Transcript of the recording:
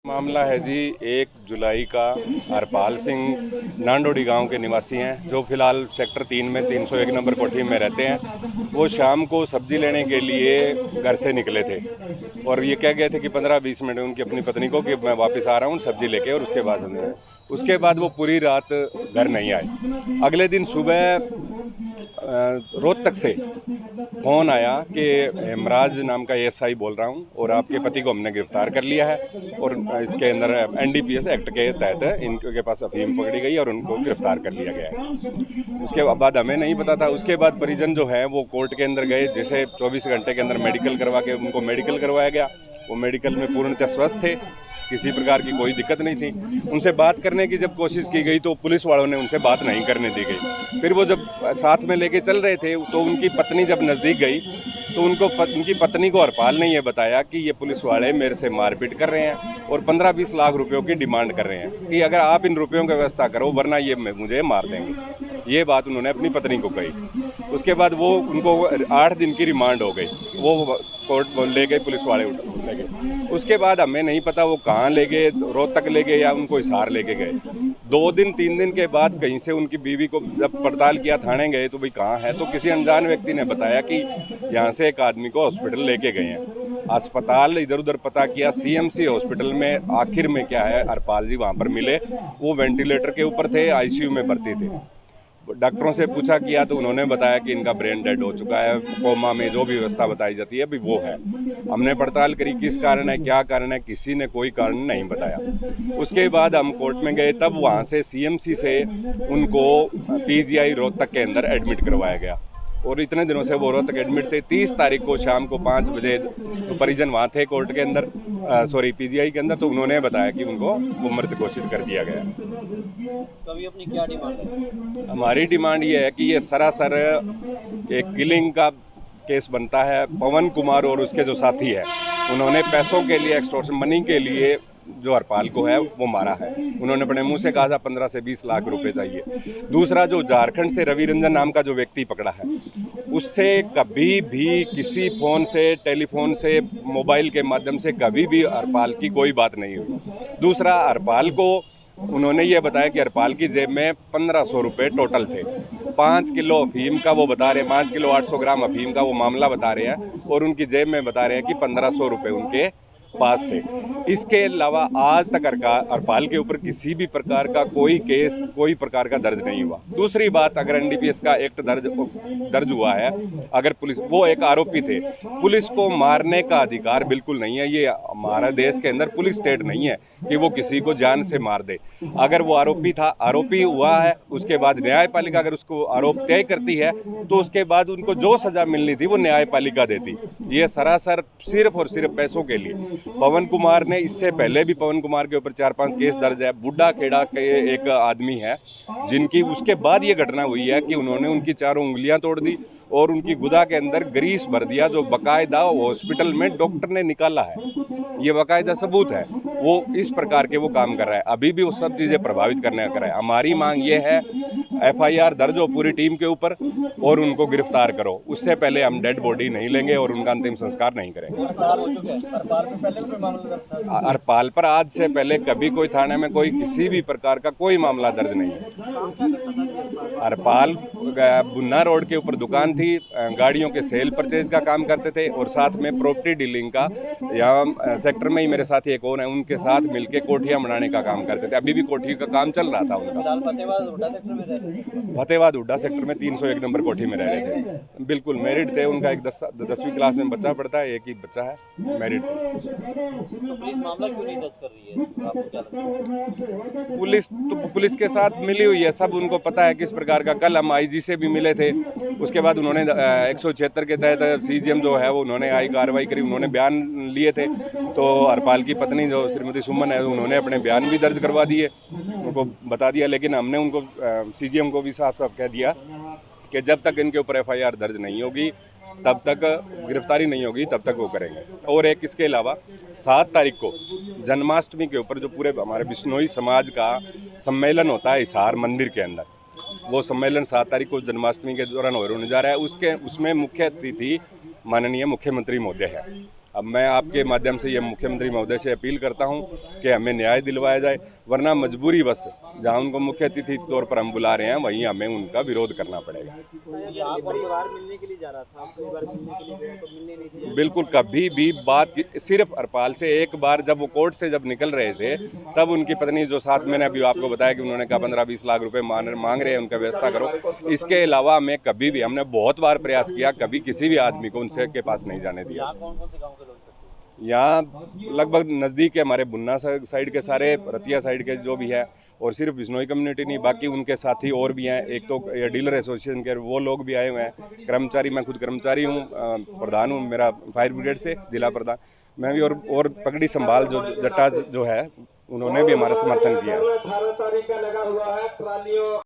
मामला है जी 1 जुलाई का। हरपाल सिंह नांडोडी गांव के निवासी हैं जो फिलहाल सेक्टर 3 में 301 नंबर कोठी में रहते हैं। वो शाम को सब्जी लेने के लिए घर से निकले थे और ये कह गए थे कि 15-20 मिनट उनकी अपनी पत्नी को कि मैं वापस आ रहा हूँ सब्जी लेके, और उसके बाद वो पूरी रात घर नहीं आए। अगले दिन सुबह रोहतक से फ़ोन आया कि हेमराज नाम का एएसआई बोल रहा हूँ और आपके पति को हमने गिरफ्तार कर लिया है और इसके अंदर एनडीपीएस एक्ट के तहत इनके पास अफीम पकड़ी गई और उनको गिरफ्तार कर लिया गया है। उसके बाद हमें नहीं पता था। उसके बाद परिजन जो है वो कोर्ट के अंदर गए, जैसे 24 घंटे के अंदर मेडिकल करवा के उनको मेडिकल करवाया गया। वो मेडिकल में पूर्णतः स्वस्थ थे, किसी प्रकार की कोई दिक्कत नहीं थी। उनसे बात करने की जब कोशिश की गई तो पुलिस वालों ने उनसे बात नहीं करने दी गई। फिर वो जब साथ में लेके चल रहे थे तो उनकी पत्नी जब नज़दीक गई तो उनकी पत्नी को हरपाल ने ये बताया कि ये पुलिस वाले मेरे से मारपीट कर रहे हैं और 15-20 लाख रुपयों की डिमांड कर रहे हैं कि अगर आप इन रुपयों की व्यवस्था करो वरना ये मुझे मार देंगे। ये बात उन्होंने अपनी पत्नी को कही। उसके बाद वो उनको 8 दिन की रिमांड हो गई। वो कोर्ट ले गए, पुलिस वाले ले गए। उसके बाद हमें नहीं पता वो कहाँ ले गए, रोहतक ले गए या उनको हिसार लेके गए। 2 दिन 3 दिन के बाद कहीं से उनकी बीवी को जब पड़ताल किया, थाने गए तो भाई कहाँ है, तो किसी अनजान व्यक्ति ने बताया कि यहाँ से एक आदमी को हॉस्पिटल लेके गए हैं। अस्पताल इधर उधर पता किया, सीएमसी हॉस्पिटल में आखिर में क्या है हरपाल जी वहाँ पर मिले। वो वेंटिलेटर के ऊपर थे, आईसीयू में भर्ती थे। डॉक्टरों से पूछा किया तो उन्होंने बताया कि इनका ब्रेन डेड हो चुका है, कोमा में जो भी व्यवस्था बताई जाती है अभी वो है। हमने पड़ताल करी किस कारण है, क्या कारण है, किसी ने कोई कारण नहीं बताया। उसके बाद हम कोर्ट में गए, तब वहाँ से सीएमसी से उनको पीजीआई रोहतक के अंदर एडमिट करवाया गया और इतने दिनों से वो रोहतक एडमिट थे। 30 तारीख को शाम को 5 बजे तो परिजन वहाँ थे कोर्ट के अंदर, पीजीआई के अंदर, तो उन्होंने बताया कि उनको वो मृत घोषित कर दिया गया। कभी अपनी क्या डिमांड है? हमारी डिमांड ये है कि ये सरासर एक किलिंग का केस बनता है। पवन कुमार और उसके जो साथी है उन्होंने पैसों के लिए, एक्सटॉर्शन मनी के लिए जो हरपाल को है वो मारा है। उन्होंने अपने मुंह से कहा था 15 से 20 लाख रुपए चाहिए। दूसरा, जो झारखंड से रवि रंजन नाम का जो व्यक्ति पकड़ा है, उससे कभी भी किसी फ़ोन से, टेलीफोन से, मोबाइल के माध्यम से कभी भी हरपाल की कोई बात नहीं हुई। दूसरा, हरपाल को उन्होंने ये बताया कि हरपाल की जेब में 1500 रुपये टोटल थे। 5 किलो अफीम का वो बता रहे हैं, 5 किलो 800 ग्राम अफीम का वो मामला बता रहे हैं और उनकी जेब में बता रहे हैं कि 1500 रुपये उनके पास थे। इसके अलावा आज तक हरपाल के ऊपर किसी भी प्रकार का कोई केस, कोई प्रकार का दर्ज नहीं हुआ। दूसरी बात, अगर एनडीपीएस का एक्ट दर्ज हुआ है, अगर पुलिस, वो एक आरोपी थे, पुलिस को मारने का अधिकार बिल्कुल नहीं है। ये हमारा देश के अंदर पुलिस स्टेट नहीं है कि वो किसी को जान से मार दे। अगर वो आरोपी था, आरोपी हुआ है, उसके बाद न्यायपालिका अगर उसको आरोप तय करती है तो उसके बाद उनको जो सजा मिलनी थी वो न्यायपालिका देती। ये सरासर सिर्फ और सिर्फ पैसों के लिए। पवन कुमार ने, इससे पहले भी पवन कुमार के ऊपर 4-5 केस दर्ज है। बुड्ढा खेड़ा के एक आदमी है जिनकी, उसके बाद ये घटना हुई है कि उन्होंने उनकी 4 उंगलियां तोड़ दी और उनकी गुदा के अंदर ग्रीस भर दिया, जो बाकायदा हॉस्पिटल में डॉक्टर ने निकाला है। ये बाकायदा सबूत है। वो इस प्रकार के वो काम कर रहा है, अभी भी वो सब चीज़ें प्रभावित करने का कर रहा है। हमारी मांग ये है FIR दर्ज हो पूरी टीम के ऊपर और उनको गिरफ्तार करो। उससे पहले हम डेड बॉडी नहीं लेंगे और उनका अंतिम संस्कार नहीं करेंगे। हरपाल पर आज से पहले कभी कोई थाने में कोई किसी भी प्रकार का कोई मामला दर्ज नहीं है। हरपाल बुन्ना रोड के ऊपर दुकान थी, गाड़ियों के सेल परचेज का काम करते थे और साथ में प्रॉपर्टी डीलिंग का, यहाँ सेक्टर में ही मेरे साथी एक और है, उनके साथ मिलके कोठियाँ बनाने का काम करते थे। अभी भी कोठी का काम चल रहा था उनका। फतेहाबाद हुड्डा सेक्टर में 301 नंबर कोठी में रह रहे थे। बिल्कुल मैरिड थे। उनका एक 10वीं क्लास में बच्चा पढ़ता है, एक ही बच्चा है, मैरिड थे। पुलिस मामला क्यों नहीं दर्ज कर रही है? आपको क्या लगता है? पुलिस के साथ मिली हुई है, सब उनको पता है किस प्रकार का। कल हम IG से भी मिले थे, उसके बाद उन्होंने 176 के तहत CGM जो है वो उन्होंने कार्रवाई करी, उन्होंने बयान लिए थे। तो हरपाल की पत्नी जो श्रीमती सुमन है, उन्होंने अपने बयान भी दर्ज करवा दिए, उनको बता दिया। लेकिन हमने उनको CGM को भी साफ साफ कह दिया कि जब तक इनके ऊपर FIR दर्ज नहीं होगी, तब तक गिरफ्तारी नहीं होगी, तब तक वो करेंगे। और एक इसके अलावा 7 तारीख को जन्माष्टमी के ऊपर जो पूरे हमारे बिश्नोई समाज का सम्मेलन होता है हिसार मंदिर के अंदर, वो सम्मेलन 7 तारीख को जन्माष्टमी के दौरान होने जा रहा है। उसमें मुख्य अतिथि माननीय मुख्यमंत्री महोदय है। अब मैं आपके माध्यम से ये मुख्यमंत्री महोदय से अपील करता हूं कि हमें न्याय दिलवाया जाए, वरना मजबूरी बस जहां उनको मुख्य अतिथि के तौर पर हम बुला रहे हैं वहीं हमें उनका विरोध करना पड़ेगा। परिवार मिलने के लिए जा रहा था, परिवार मिलने के लिए गया तो मिलने नहीं दिया। बिल्कुल, कभी भी बात सिर्फ हरपाल से एक बार जब वो कोर्ट से जब निकल रहे थे तब उनकी पत्नी जो साथ, मैंने अभी आपको बताया कि उन्होंने कहा 15-20 लाख रुपए मांग रहे हैं, उनका व्यवस्था करो। इसके अलावा हमें कभी भी, हमने बहुत बार प्रयास किया, कभी किसी भी आदमी को उनसे के पास नहीं जाने दिया। यहाँ कौन कौन से गाँव के लोग करते हैं? यहाँ लगभग नज़दीक है हमारे बुन्ना साइड के सारे, रतिया साइड के जो भी है, और सिर्फ बिश्नोई कम्युनिटी नहीं, बाकी उनके साथी और भी हैं। एक तो डीलर एसोसिएशन के वो लोग भी आए हुए हैं, कर्मचारी, मैं खुद कर्मचारी हूँ, प्रधान हूँ मेरा फायर ब्रिगेड से, जिला प्रधान मैं भी, और पगड़ी संभाल जो जट्टा जो है उन्होंने भी हमारा समर्थन किया।